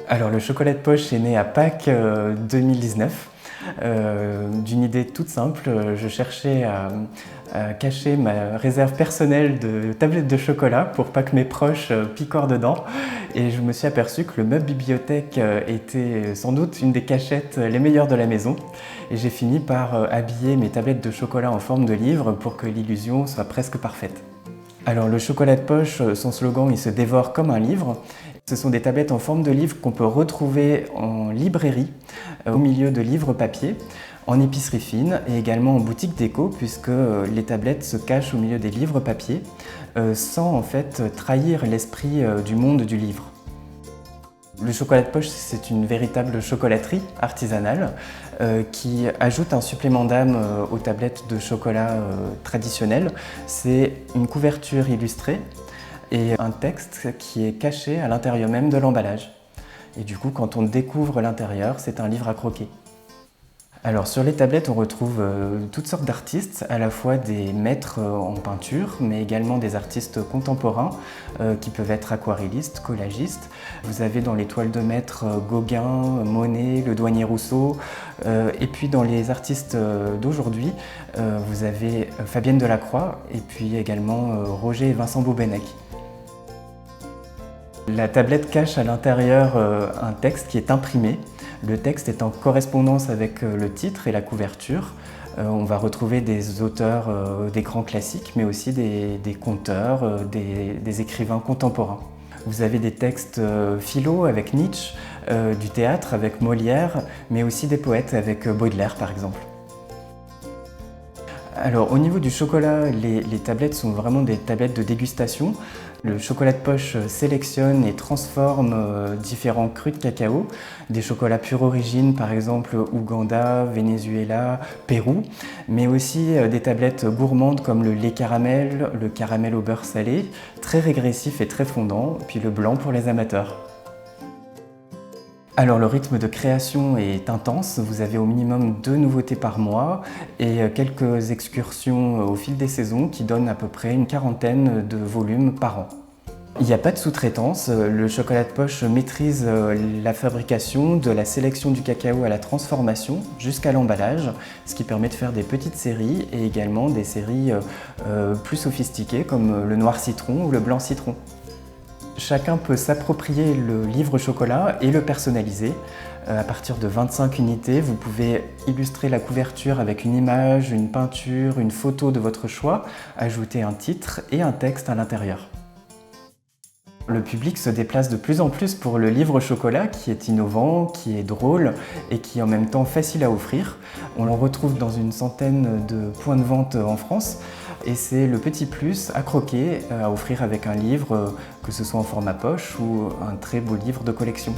Alors le chocolat de poche est né à Pâques 2019, d'une idée toute simple. Je cherchais à cacher ma réserve personnelle de tablettes de chocolat pour pas que mes proches picorent dedans. Et je me suis aperçu que le meuble bibliothèque était sans doute une des cachettes les meilleures de la maison. Et j'ai fini par habiller mes tablettes de chocolat en forme de livre pour que l'illusion soit presque parfaite. Alors le chocolat de poche, son slogan, il se dévore comme un livre. Ce sont des tablettes en forme de livre qu'on peut retrouver en librairie, au milieu de livres papier, en épicerie fine et également en boutique déco, puisque les tablettes se cachent au milieu des livres papier, sans en fait trahir l'esprit du monde du livre. Le chocolat de poche, c'est une véritable chocolaterie artisanale qui ajoute un supplément d'âme aux tablettes de chocolat traditionnelles. C'est une couverture illustrée et un texte qui est caché à l'intérieur même de l'emballage. Et du coup, quand on découvre l'intérieur, c'est un livre à croquer. Alors sur les tablettes, on retrouve toutes sortes d'artistes, à la fois des maîtres en peinture, mais également des artistes contemporains qui peuvent être aquarellistes, collagistes. Vous avez dans les toiles de maître Gauguin, Monet, le douanier Rousseau, et puis dans les artistes d'aujourd'hui, vous avez Fabienne Delacroix et puis également Roger et Vincent Baubenec. La tablette cache à l'intérieur un texte qui est imprimé. Le texte est en correspondance avec le titre et la couverture. On va retrouver des auteurs des grands classiques, mais aussi des conteurs, des écrivains contemporains. Vous avez des textes philo avec Nietzsche, du théâtre avec Molière, mais aussi des poètes avec Baudelaire par exemple. Alors au niveau du chocolat, les tablettes sont vraiment des tablettes de dégustation. Le chocolat de poche sélectionne et transforme différents crus de cacao, des chocolats pure origine par exemple Ouganda, Venezuela, Pérou, mais aussi des tablettes gourmandes comme le lait caramel, le caramel au beurre salé, très régressif et très fondant, puis le blanc pour les amateurs. Alors le rythme de création est intense, vous avez au minimum 2 nouveautés par mois et quelques excursions au fil des saisons qui donnent à peu près une quarantaine de volumes par an. Il n'y a pas de sous-traitance, le chocolat de poche maîtrise la fabrication, de la sélection du cacao à la transformation jusqu'à l'emballage, ce qui permet de faire des petites séries et également des séries plus sophistiquées comme le noir citron ou le blanc citron. Chacun peut s'approprier le livre chocolat et le personnaliser. À partir de 25 unités, vous pouvez illustrer la couverture avec une image, une peinture, une photo de votre choix, ajouter un titre et un texte à l'intérieur. Le public se déplace de plus en plus pour le livre chocolat qui est innovant, qui est drôle et qui est en même temps facile à offrir. On le retrouve dans une centaine de points de vente en France et c'est le petit plus à croquer, à offrir avec un livre, que ce soit en format poche ou un très beau livre de collection.